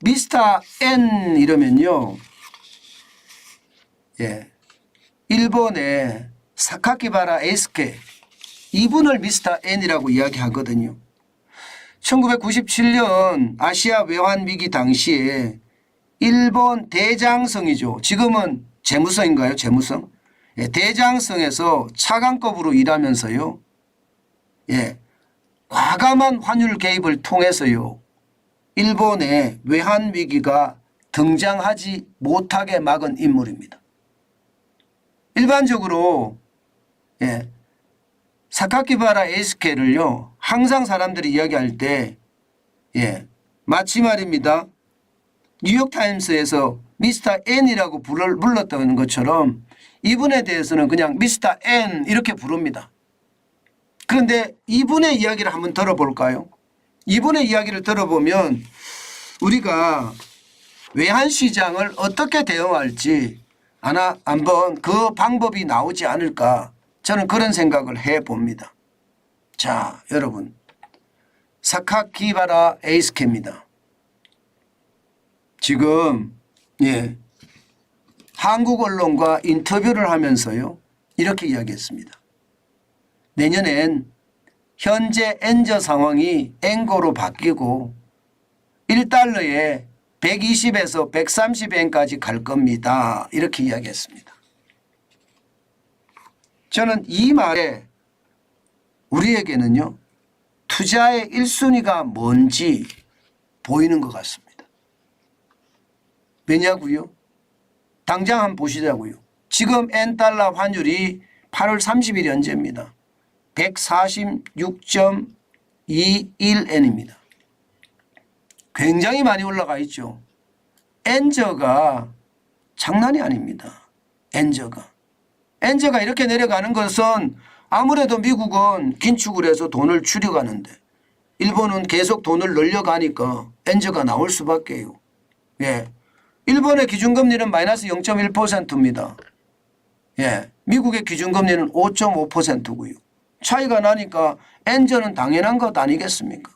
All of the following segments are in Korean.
미스터 N 이러면요. 예. 일본의 사카키바라 에이스케 이분을 미스터 N이라고 이야기하거든요. 1997년 아시아 외환 위기 당시에 일본 대장성이죠. 지금은 재무성인가요? 재무성? 예, 대장성에서 차관급으로 일하면서요. 예, 과감한 환율 개입을 통해서요. 일본의 외환 위기가 등장하지 못하게 막은 인물입니다. 일반적으로 예, 사카키바라 에이스케를요. 항상 사람들이 이야기할 때 예, 마치 말입니다. 뉴욕타임스에서 미스터 N이라고 불렀다는 것처럼 이분에 대해서는 그냥 미스터 N 이렇게 부릅니다. 그런데 이분의 이야기를 한번 들어볼까요? 이분의 이야기를 들어보면 우리가 외환시장을 어떻게 대응할지 한번 그 방법이 나오지 않을까 저는 그런 생각을 해봅니다. 자, 여러분 사카키바라 에이스케입니다. 지금 예, 한국 언론과 인터뷰를 하면서요. 이렇게 이야기했습니다. 내년엔 현재 엔저 상황이 엔고로 바뀌고 1달러에 120에서 130엔까지 갈 겁니다. 이렇게 이야기했습니다. 저는 이 말에 우리에게는요. 투자의 1순위가 뭔지 보이는 것 같습니다. 왜냐고요? 당장 한번 보시자고요. 지금 N달러 환율이 8월 30일 현재입니다. 146.21엔입니다. 굉장히 많이 올라가 있죠. 엔저가 장난이 아닙니다. 엔저가 이렇게 내려가는 것은 아무래도 미국은 긴축을 해서 돈을 줄여가는데 일본은 계속 돈을 늘려가니까 엔저가 나올 수밖에요. 예. 일본의 기준금리는 마이너스 0.1%입니다. 예. 미국의 기준금리는 5.5%고요. 차이가 나니까 엔저는 당연한 것 아니겠습니까?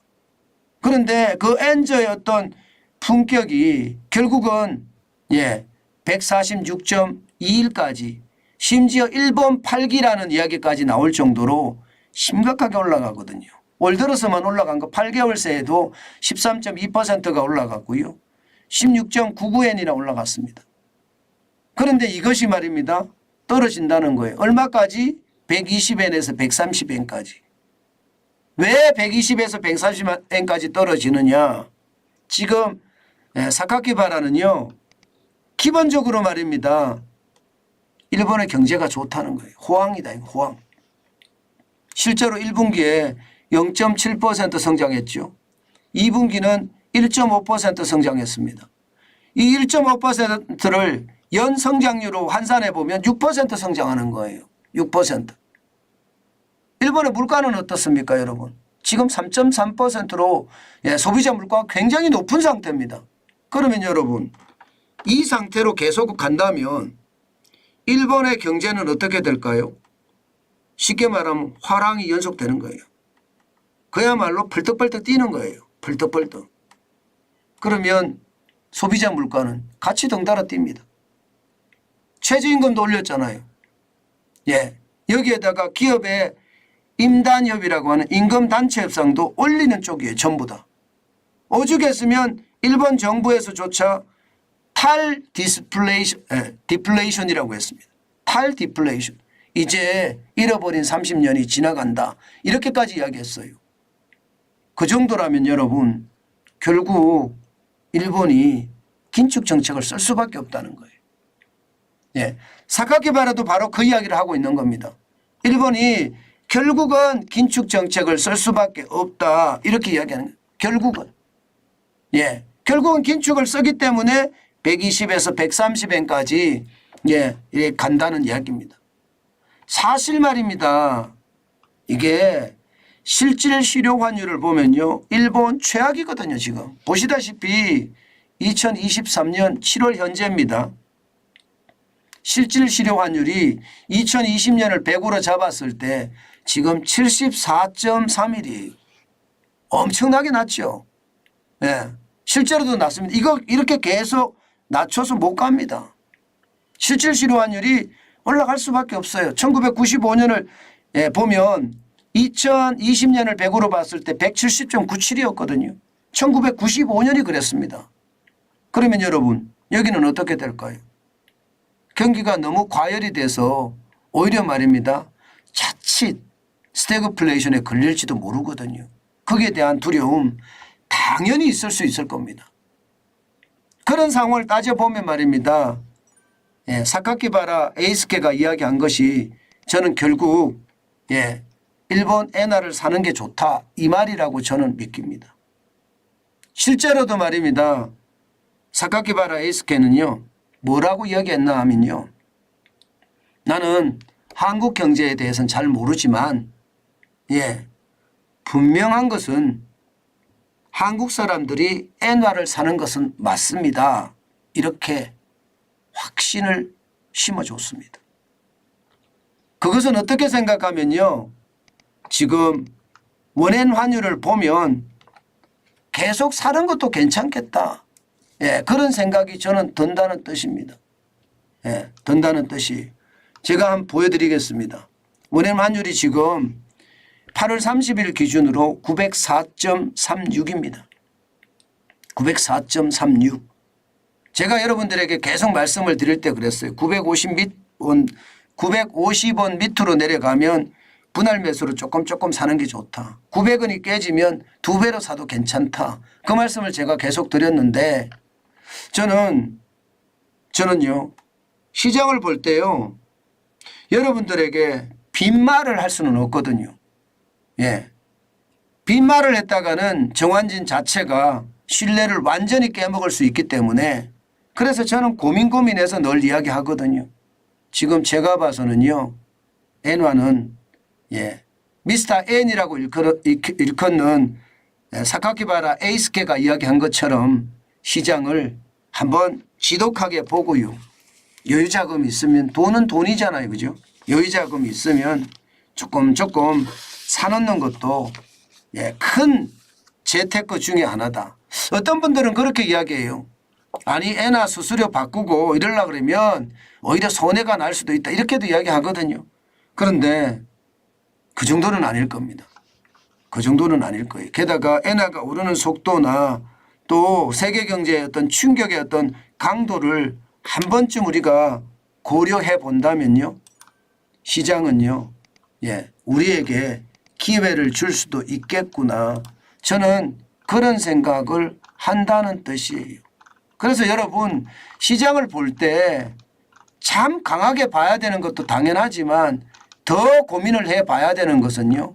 그런데 그 엔저의 어떤 품격이 결국은 146.21까지 심지어 일본 8기라는 이야기까지 나올 정도로 심각하게 올라가거든요. 올 들어서만 올라간 거 8개월 새에도 13.2%가 올라갔고요. 16.99엔이나 올라갔습니다. 그런데 이것이 말입니다. 떨어진다는 거예요. 얼마까지? 120엔에서 130엔까지. 왜 120에서 130엔까지 떨어지느냐. 지금 사카키바라는요. 기본적으로 말입니다. 일본의 경제가 좋다는 거예요. 호황이다. 호황. 실제로 1분기에 0.7% 성장했죠. 2분기는 1.5% 성장했습니다. 이 1.5%를 연 성장률로 환산해 보면 6% 성장하는 거예요. 6%. 일본의 물가는 어떻습니까, 여러분? 지금 3.3%로 소비자 물가가 굉장히 높은 상태입니다. 그러면 여러분 이 상태로 계속 간다면 일본의 경제는 어떻게 될까요? 쉽게 말하면 화랑이 연속되는 거예요. 그야말로 펄떡펄떡 뛰는 거예요. 펄떡펄떡. 그러면 소비자 물가는 같이 덩달아 뜁니다. 최저임금도 올렸잖아요. 예. 여기에다가 기업의 임단협이라고 하는 임금단체 협상도 올리는 쪽이에요. 전부 다. 오죽했으면 일본 정부에서조차 디플레이션이라고 했습니다. 디플레이션. 이제 잃어버린 30년이 지나간다. 이렇게까지 이야기했어요. 그 정도라면 여러분 결국 일본이 긴축 정책을 쓸 수밖에 없다는 거예요. 예. 사카키바라도 바로 그 이야기를 하고 있는 겁니다. 일본이 결국은 긴축 정책을 쓸 수밖에 없다. 이렇게 이야기하는 거예요. 결국은. 예. 결국은 긴축을 쓰기 때문에 120에서 130엔까지 간다는 이야기입니다. 사실 말입니다. 이게 실질 실효 환율을 보면요. 일본 최악이거든요. 지금. 보시다시피 2023년 7월 현재입니다. 실질 실효 환율이 2020년을 100으로 잡았을 때 지금 74.31이에요. 엄청나게 낮죠. 예. 실제로도 낮습니다. 이거 이렇게 계속 낮춰서 못 갑니다. 실질 실효 환율이 올라갈 수밖에 없어요. 1995년을 보면 2020년을 100으로 봤을 때 170.97이었거든요. 1995년이 그랬습니다. 그러면 여러분 여기는 어떻게 될까요? 경기가 너무 과열이 돼서 오히려 말입니다. 자칫 스태그플레이션에 걸릴지도 모르거든요. 거기에 대한 두려움 당연히 있을 수 있을 겁니다. 그런 상황을 따져보면 말입니다. 사카키바라 에이스케가 이야기한 것이 저는 결국 일본 엔화를 사는 게 좋다 이 말이라고 저는 믿깁니다. 실제로도 말입니다. 사카키바라 에이스케는요. 뭐라고 이야기했나 하면요. 나는 한국 경제에 대해서는 잘 모르지만 분명한 것은 한국 사람들이 엔화를 사는 것은 맞습니다. 이렇게 확신을 심어줬습니다. 그것은 어떻게 생각하면요. 지금 원엔 환율을 보면 계속 사는 것도 괜찮겠다. 그런 생각이 저는 든다는 뜻입니다. 든다는 뜻이. 제가 한번 보여드리겠습니다. 원엔 환율이 지금 8월 30일 기준으로 904.36입니다. 904.36. 제가 여러분들에게 계속 말씀을 드릴 때 그랬어요. 950원 밑으로 내려가면 분할 매수로 조금 사는 게 좋다. 900원이 깨지면 2배로 사도 괜찮다. 그 말씀을 제가 계속 드렸는데 저는요. 시장을 볼 때요. 여러분들에게 빈말을 할 수는 없거든요. 빈말을 했다가는 정환진 자체가 신뢰를 완전히 깨먹을 수 있기 때문에 그래서 저는 고민해서 늘 이야기하거든요. 지금 제가 봐서는요. 엔화는 미스터 N이라고 일컫는 사카키바라 에이스케가 이야기한 것처럼 시장을 한번 지독하게 보고요. 여유자금이 있으면 돈은 돈이잖아요. 그죠? 여유자금이 있으면 조금 사놓는 것도 큰 재테크 중에 하나다. 어떤 분들은 그렇게 이야기해요. 아니 엔화 수수료 바꾸고 이러려고 그러면 오히려 손해가 날 수도 있다. 이렇게도 이야기하거든요. 그런데 그 정도는 아닐 겁니다. 그 정도는 아닐 거예요. 게다가 엔화가 오르는 속도나 또 세계 경제의 어떤 충격의 어떤 강도를 한 번쯤 우리가 고려해 본다면요. 시장은요. 우리에게 기회를 줄 수도 있겠구나. 저는 그런 생각을 한다는 뜻이에요. 그래서 여러분 시장을 볼 때 참 강하게 봐야 되는 것도 당연하지만 더 고민을 해봐야 되는 것은요.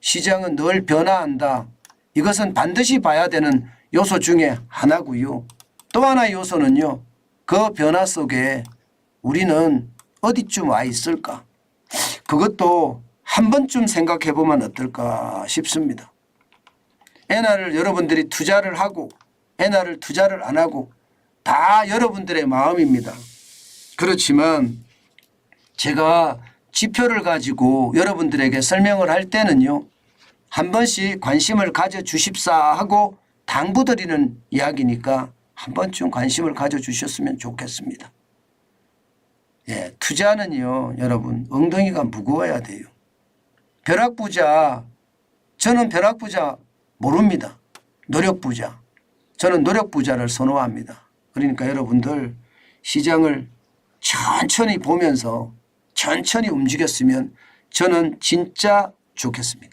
시장은 늘 변화한다. 이것은 반드시 봐야 되는 요소 중에 하나고요. 또 하나의 요소는요. 그 변화 속에 우리는 어디쯤 와 있을까. 그것도 한 번쯤 생각해 보면 어떨까 싶습니다. 엔화를 여러분들이 투자를 하고 엔화를 투자를 안 하고 다 여러분들의 마음입니다. 그렇지만 제가 지표를 가지고 여러분들에게 설명을 할 때는요. 한 번씩 관심을 가져주십사 하고 당부드리는 이야기니까 한 번쯤 관심을 가져주셨으면 좋겠습니다. 투자는요. 여러분 엉덩이가 무거워야 돼요. 벼락부자 저는 벼락부자 모릅니다. 노력부자. 저는 노력부자를 선호합니다. 그러니까 여러분들 시장을 천천히 보면서 천천히 움직였으면 저는 진짜 좋겠습니다.